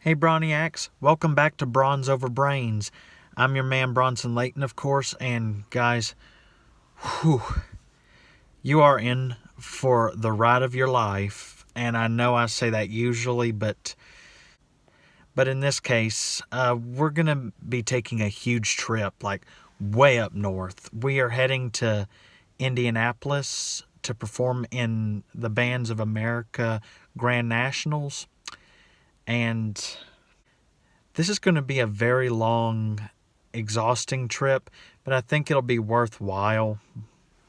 Hey Broniacs, welcome back to Bronze Over Brains. I'm your man Bronson Layton, of course, and guys, you are in for the ride of your life. And I know I say that usually, but in this case, we're gonna be taking a huge trip, like way up north. We are heading to Indianapolis to perform in the Bands of America Grand Nationals. And this is going to be a very long, exhausting trip, but I think it'll be worthwhile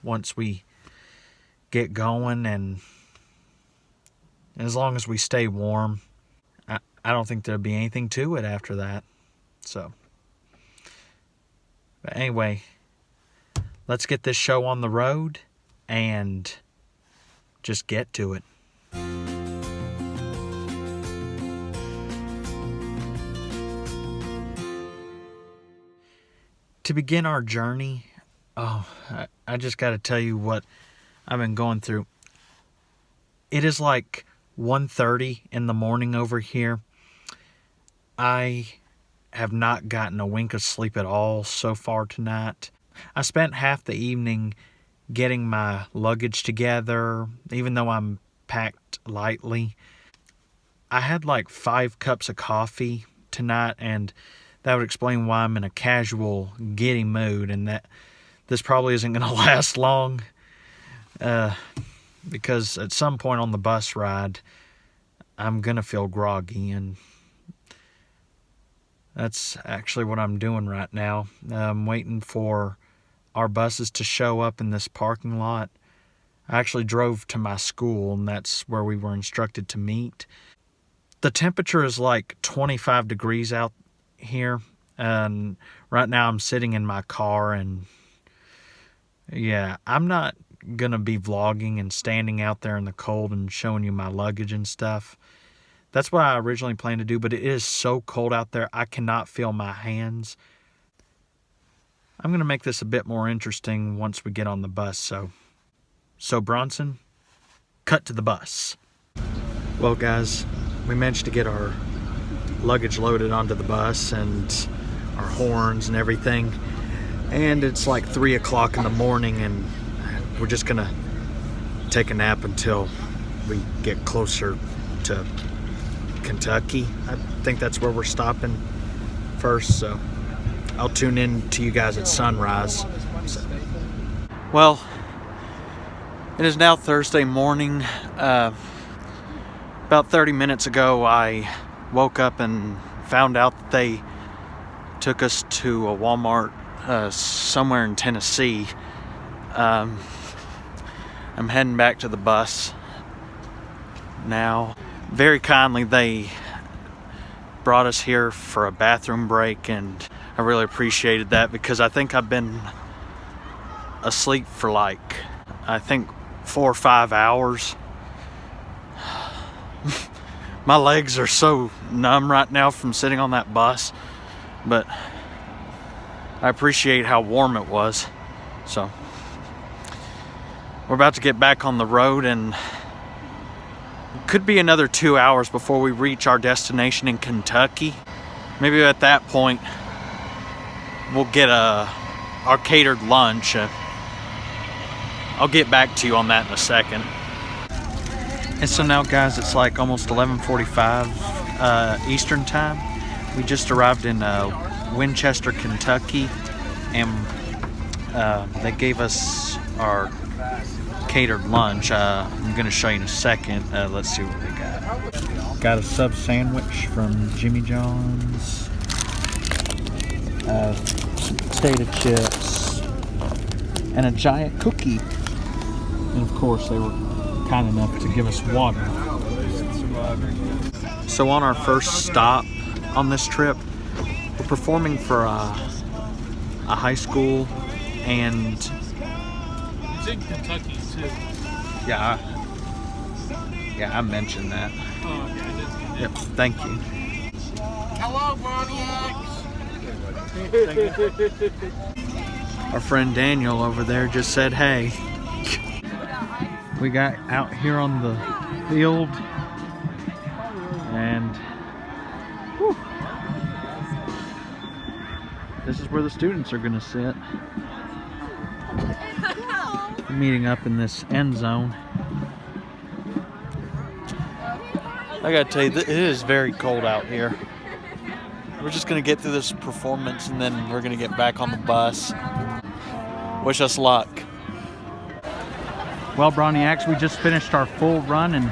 once we get going, and as long as we stay warm. I don't think there'll be anything to it after that. So, but anyway, let's get this show on the road and just get to it. To begin our journey, I just got to tell you what I've been going through. It is like 1:30 in the morning over here. I have not gotten a wink of sleep at all so far tonight. I spent half the evening getting my luggage together, even though I'm packed lightly. I had like 5 cups of coffee tonight, and that would explain why I'm in a casual, giddy mood, and that this probably isn't going to last long. Because at some point on the bus ride, I'm going to feel groggy, and that's actually what I'm doing right now. I'm waiting for our buses to show up in this parking lot. I actually drove to my school, and that's where we were instructed to meet. The temperature is like 25 degrees out here, and right now I'm sitting in my car, and yeah, I'm not gonna be vlogging and standing out there in the cold and showing you my luggage and stuff. That's what I originally planned to do, but it is so cold out there I cannot feel my hands. I'm gonna make this a bit more interesting once we get on the bus. So Bronson, cut to the bus. Well guys, we managed to get our luggage loaded onto the bus and our horns and everything, and it's like 3 o'clock in the morning, and we're just gonna take a nap until we get closer to Kentucky. I think that's where we're stopping first, so I'll tune in to you guys at sunrise. Well, it is now Thursday morning. About 30 minutes ago I woke up and found out that they took us to a Walmart somewhere in Tennessee. I'm heading back to the bus now. Very kindly they brought us here for a bathroom break, and I really appreciated that, because I think I've been asleep for like, I think 4 or 5 hours. My legs are so numb right now from sitting on that bus, but I appreciate how warm it was. So we're about to get back on the road, and it could be another 2 hours before we reach our destination in Kentucky. Maybe at that point we'll get our catered lunch. I'll get back to you on that in a second. And so now guys, it's like almost 11:45 Eastern time. We just arrived in Winchester, Kentucky, and they gave us our catered lunch. I'm going to show you in a second. Let's see what we got. Got a sub sandwich from Jimmy John's, potato chips, and a giant cookie. And of course they were kind enough to give us water. So on our first stop on this trip, we're performing for a high school, and it's in Kentucky too. Yeah, I mentioned that. Oh, okay. Yep, thank you. Hello, Broniacs. Our friend Daniel over there just said hey. We got out here on the field, and is where the students are gonna sit. Meeting up in this end zone. I gotta tell you, it is very cold out here. We're just gonna get through this performance and then we're gonna get back on the bus. Wish us luck. Well, Broniacs, we just finished our full run and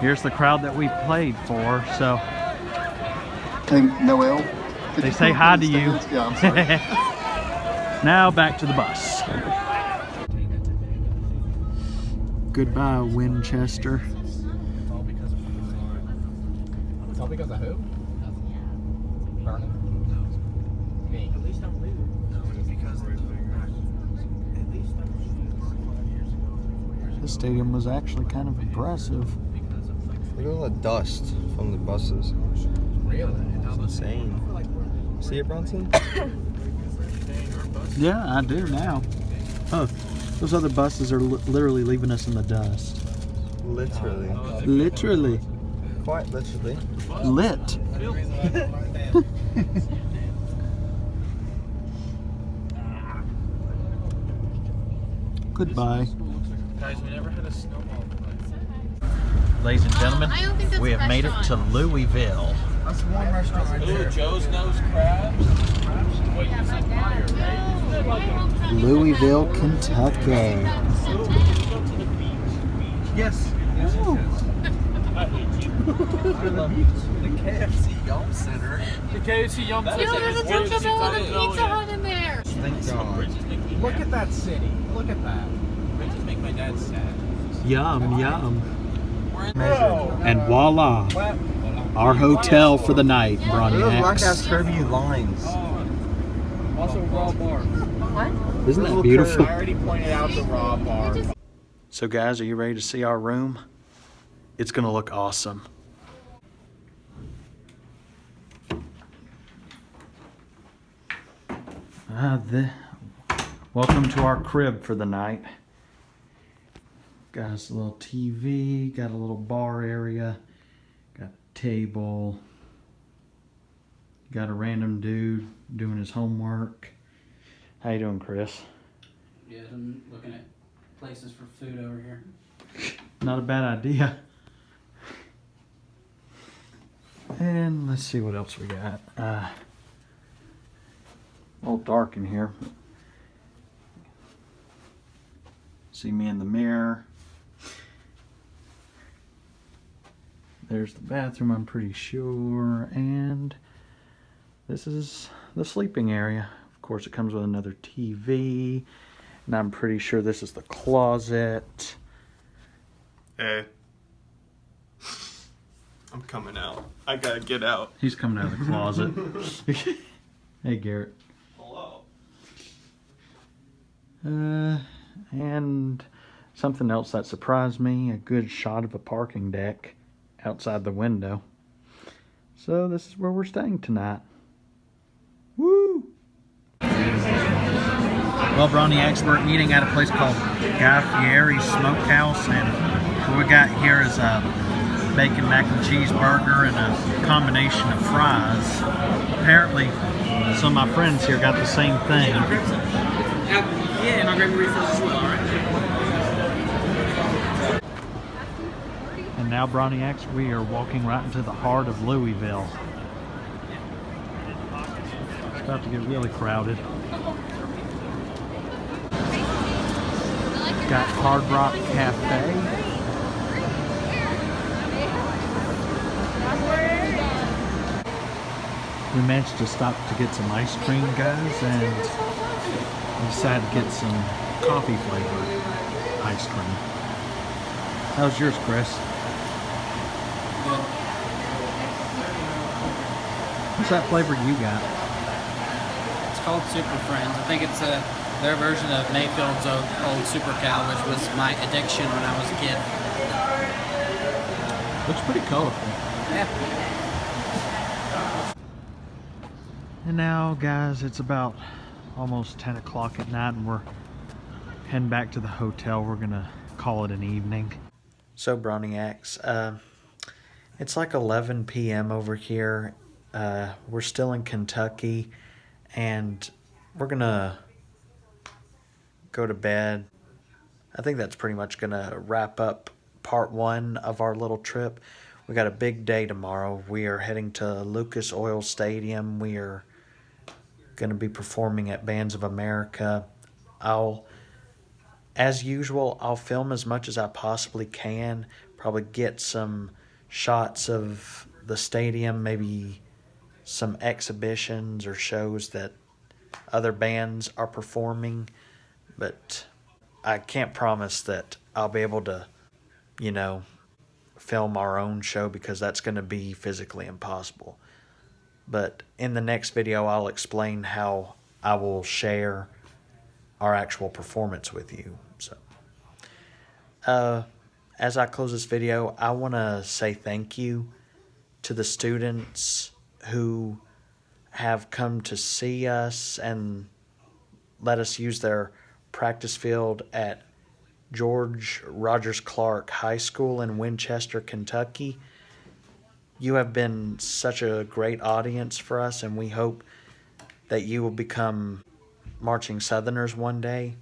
here's the crowd that we played for, so. Hey, Noel. They say hi to you. Yeah, I'm sorry. Now back to the bus. Goodbye, Winchester. It's all because of It's all because of who? Vernon? Me. At least I'm leaving. No, it's because This stadium was actually kind of impressive. Look at all the dust from the buses. Really? It's insane. See it, Bronson? Yeah, I do now. Oh, those other buses are literally leaving us in the dust. Literally. Literally. Quite literally. Lit. Goodbye. Guys, we never had a snowball fight. Ladies and gentlemen, I don't think that's we a have made it to restaurant. Louisville. That's one restaurant right Ooh, there. Joe's Nose Crabs. Wait, you said fire, right? Louisville, Kentucky. Yes. Yes, it is. The KFC Yum Center. The KFC Yum Center. Yo, there's a Taco Bell and a Pizza Hut in there. Thank God. Look at that city. Look at that. Just make my dad sad. Yum, yum. Bro. And voila, our hotel for the night, Look at those black ass Broniacs. curvy lines. Also raw bar. What? Isn't that Little beautiful? I already pointed out the raw bar. So guys, are you ready to see our room? It's gonna look awesome. Welcome to our crib for the night. Got us a little TV, got a little bar area, got a table, got a random dude doing his homework. How you doing, Chris? Yeah, I'm looking at places for food over here. Not a bad idea. And let's see what else we got. A little dark in here. See me in the mirror. There's the bathroom, I'm pretty sure. And this is the sleeping area. Of course, it comes with another TV. And I'm pretty sure this is the closet. Hey. I'm coming out. I gotta get out. He's coming out of the closet. Hey, Garrett. Hello. And something else that surprised me, a good shot of a parking deck outside the window. So this is where we're staying tonight. Woo! Well, Broniacs, we're eating at a place called Guy Fieri's Smokehouse, and what we got here is a bacon mac and cheese burger and a combination of fries. Apparently, some of my friends here got the same thing. Yeah, and I'll grab your refills as well, alright? And now, Broniacs, we are walking right into the heart of Louisville. It's about to get really crowded. Got Hard Rock Cafe. We managed to stop to get some ice cream, guys, and we decided to get some coffee flavored ice cream. How's yours, Chris? What's that flavor you got? It's called Super Friends. I think it's their version of Mayfield's old Super Cow, which was my addiction when I was a kid. Looks pretty colorful. Yeah. And now, guys, it's about almost 10 o'clock at night, and we're heading back to the hotel. We're gonna call it an evening. So, Broniacs, it's like 11 p.m. over here. We're still in Kentucky, And we're going to go to bed. I think that's pretty much going to wrap up part 1 of our little trip. We got a big day tomorrow. We are heading to Lucas Oil Stadium. We are going to be performing at Bands of America. As usual, I'll film as much as I possibly can. Probably get some shots of the stadium, maybe some exhibitions or shows that other bands are performing. But I can't promise that I'll be able to, film our own show, because that's going to be physically impossible. But in the next video, I'll explain how I will share our actual performance with you. So, as I close this video, I want to say thank you to the students who have come to see us and let us use their practice field at George Rogers Clark High School in Winchester, Kentucky. You have been such a great audience for us, and we hope that you will become marching Southerners one day.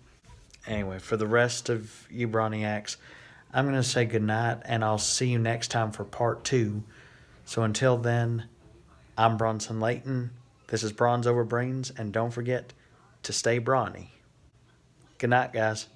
Anyway, for the rest of you Broniacs, I'm going to say goodnight, and I'll see you next time for part 2. So until then, I'm Bronson Layton. This is Bronze Over Brains, and don't forget to stay brawny. Good night, guys.